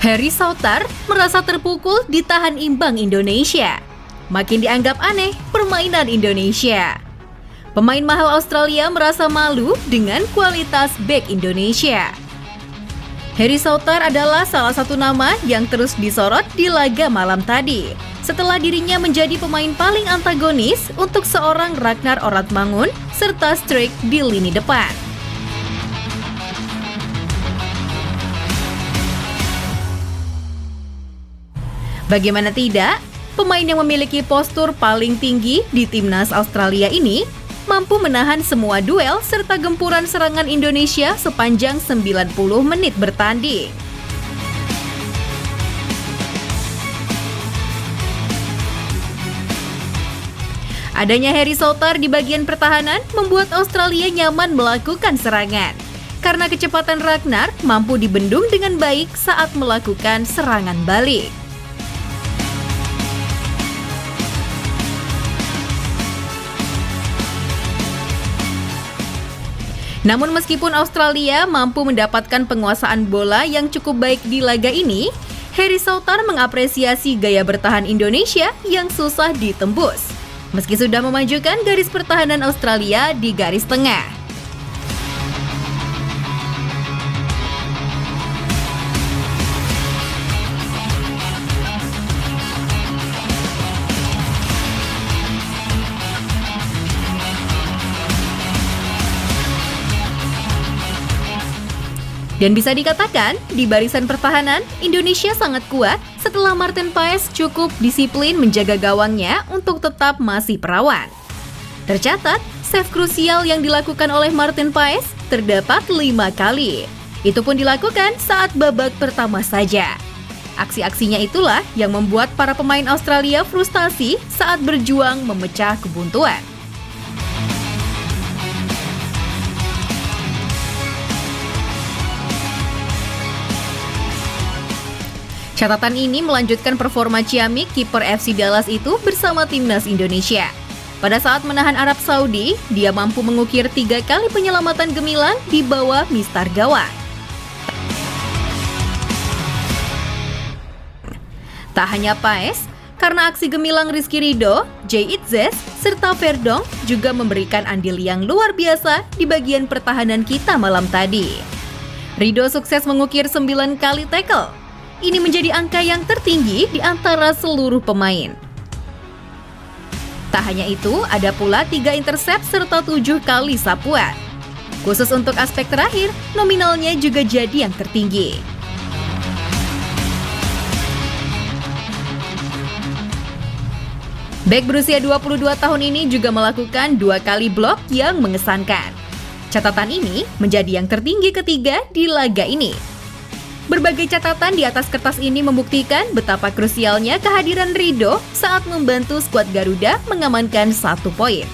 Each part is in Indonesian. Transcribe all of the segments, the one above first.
Harry Souttar merasa terpukul ditahan imbang Indonesia. Makin dianggap aneh permainan Indonesia. Pemain mahal Australia merasa malu dengan kualitas bek Indonesia. Harry Souttar adalah salah satu nama yang terus disorot di laga malam tadi, setelah dirinya menjadi pemain paling antagonis untuk seorang Ragnar Oratmangun serta Struijk di lini depan. Bagaimana tidak, pemain yang memiliki postur paling tinggi di timnas Australia ini mampu menahan semua duel serta gempuran serangan Indonesia sepanjang 90 menit bertanding. Adanya Harry Souttar di bagian pertahanan membuat Australia nyaman melakukan serangan, karena kecepatan Ragnar mampu dibendung dengan baik saat melakukan serangan balik. Namun meskipun Australia mampu mendapatkan penguasaan bola yang cukup baik di laga ini, Harry Souttar mengapresiasi gaya bertahan Indonesia yang susah ditembus, meski sudah memajukan garis pertahanan Australia di garis tengah. Dan bisa dikatakan, di barisan pertahanan, Indonesia sangat kuat setelah Maarten Paes cukup disiplin menjaga gawangnya untuk tetap masih perawan. Tercatat, save krusial yang dilakukan oleh Maarten Paes terdapat 5 kali. Itu pun dilakukan saat babak pertama saja. Aksi-aksinya itulah yang membuat para pemain Australia frustasi saat berjuang memecah kebuntuan. Catatan ini melanjutkan performa ciamik kiper FC Dallas itu bersama timnas Indonesia. Pada saat menahan Arab Saudi, dia mampu mengukir 3 kali penyelamatan gemilang di bawah mistar gawang. Tak hanya Paes, karena aksi gemilang Rizky Ridho, Jay Itzes, serta Verdonk juga memberikan andil yang luar biasa di bagian pertahanan kita malam tadi. Ridho sukses mengukir 9 kali tackle. Ini menjadi angka yang tertinggi di antara seluruh pemain. Tak hanya itu, ada pula 3 intercept serta 7 kali sapuan. Khusus untuk aspek terakhir, nominalnya juga jadi yang tertinggi. Bek berusia 22 tahun ini juga melakukan 2 kali blok yang mengesankan. Catatan ini menjadi yang tertinggi ketiga di laga ini. Berbagai catatan di atas kertas ini membuktikan betapa krusialnya kehadiran Ridho saat membantu skuad Garuda mengamankan 1 poin.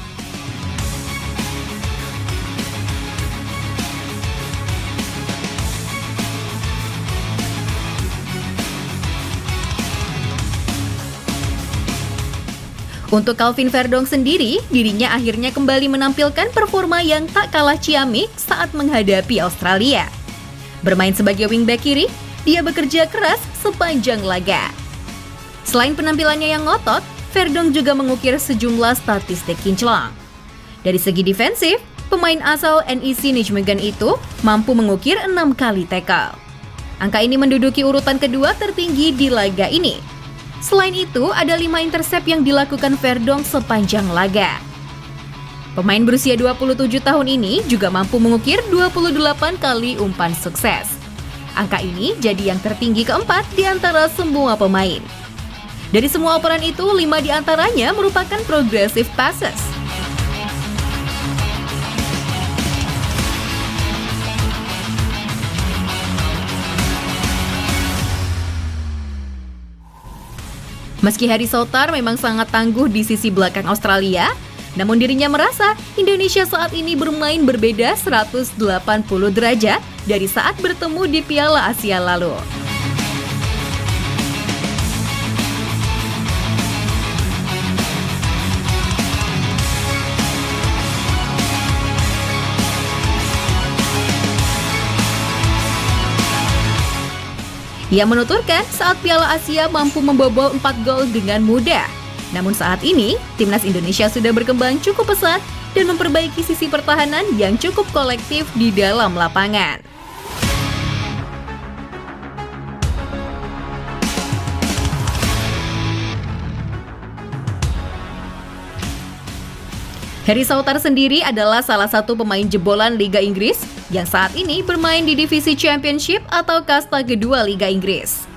Untuk Calvin Verdonk sendiri, dirinya akhirnya kembali menampilkan performa yang tak kalah ciamik saat menghadapi Australia. Bermain sebagai wingback kiri, dia bekerja keras sepanjang laga. Selain penampilannya yang ngotot, Verdonk juga mengukir sejumlah statistik kinclong. Dari segi defensif, pemain asal NEC Nijmegen itu mampu mengukir 6 kali tackle. Angka ini menduduki urutan kedua tertinggi di laga ini. Selain itu, ada 5 intercept yang dilakukan Verdonk sepanjang laga. Pemain berusia 27 tahun ini juga mampu mengukir 28 kali umpan sukses. Angka ini jadi yang tertinggi keempat di antara semua pemain. Dari semua operan itu, 5 di antaranya merupakan progressive passes. Meski Harry Souttar memang sangat tangguh di sisi belakang Australia, namun dirinya merasa Indonesia saat ini bermain berbeda 180 derajat dari saat bertemu di Piala Asia lalu. Ia menuturkan saat Piala Asia mampu membobol 4 gol dengan mudah. Namun saat ini, timnas Indonesia sudah berkembang cukup pesat dan memperbaiki sisi pertahanan yang cukup kolektif di dalam lapangan. Harry Souttar sendiri adalah salah satu pemain jebolan Liga Inggris yang saat ini bermain di divisi Championship atau kasta kedua Liga Inggris.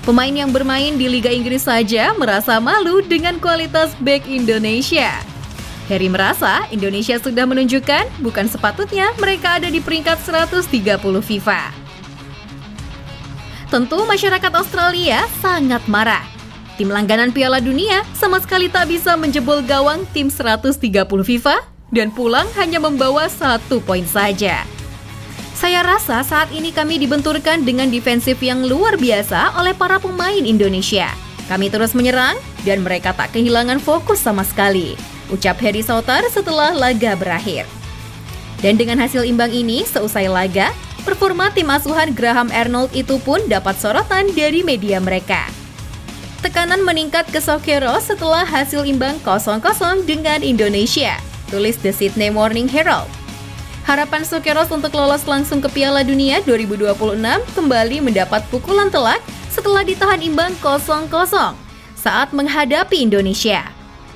Pemain yang bermain di Liga Inggris saja merasa malu dengan kualitas bek Indonesia. Harry merasa Indonesia sudah menunjukkan bukan sepatutnya mereka ada di peringkat 130 FIFA. Tentu masyarakat Australia sangat marah. Tim langganan Piala Dunia sama sekali tak bisa menjebol gawang tim 130 FIFA dan pulang hanya membawa 1 poin saja. Saya rasa saat ini kami dibenturkan dengan defensif yang luar biasa oleh para pemain Indonesia. Kami terus menyerang dan mereka tak kehilangan fokus sama sekali, ucap Harry Souttar setelah laga berakhir. Dan dengan hasil imbang ini seusai laga, performa tim asuhan Graham Arnold itu pun dapat sorotan dari media mereka. Tekanan meningkat ke Sokeros setelah hasil imbang 0-0 dengan Indonesia, tulis The Sydney Morning Herald. Harapan Sokeros untuk lolos langsung ke Piala Dunia 2026 kembali mendapat pukulan telak setelah ditahan imbang 0-0 saat menghadapi Indonesia,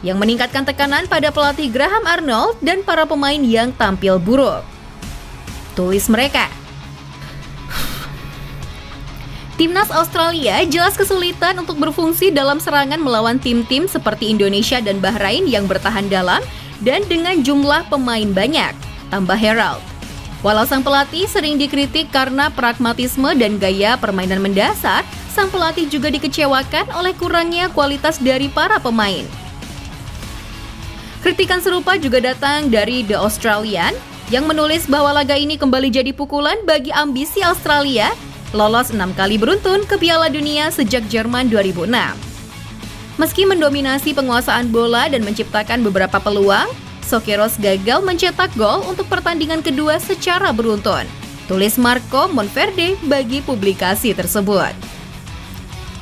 yang meningkatkan tekanan pada pelatih Graham Arnold dan para pemain yang tampil buruk. Tulis mereka. Timnas Australia jelas kesulitan untuk berfungsi dalam serangan melawan tim-tim seperti Indonesia dan Bahrain yang bertahan dalam dan dengan jumlah pemain banyak, tambah Herald. Walau sang pelatih sering dikritik karena pragmatisme dan gaya permainan mendasar, sang pelatih juga dikecewakan oleh kurangnya kualitas dari para pemain. Kritikan serupa juga datang dari The Australian yang menulis bahwa laga ini kembali jadi pukulan bagi ambisi Australia lolos 6 kali beruntun ke Piala Dunia sejak Jerman 2006. Meski mendominasi penguasaan bola dan menciptakan beberapa peluang, Sokeros gagal mencetak gol untuk pertandingan kedua secara beruntun, tulis Marco Monverde bagi publikasi tersebut.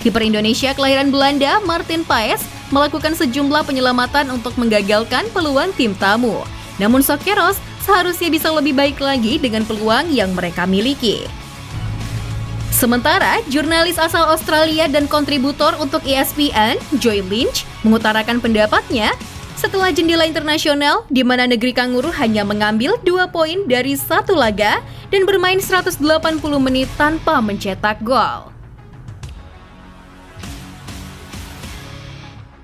Kiper Indonesia kelahiran Belanda, Martin Paes, melakukan sejumlah penyelamatan untuk menggagalkan peluang tim tamu. Namun Sokeros seharusnya bisa lebih baik lagi dengan peluang yang mereka miliki. Sementara, jurnalis asal Australia dan kontributor untuk ESPN, Joy Lynch, mengutarakan pendapatnya setelah jendela internasional di mana negeri kanguru hanya mengambil 2 poin dari 1 laga dan bermain 180 menit tanpa mencetak gol.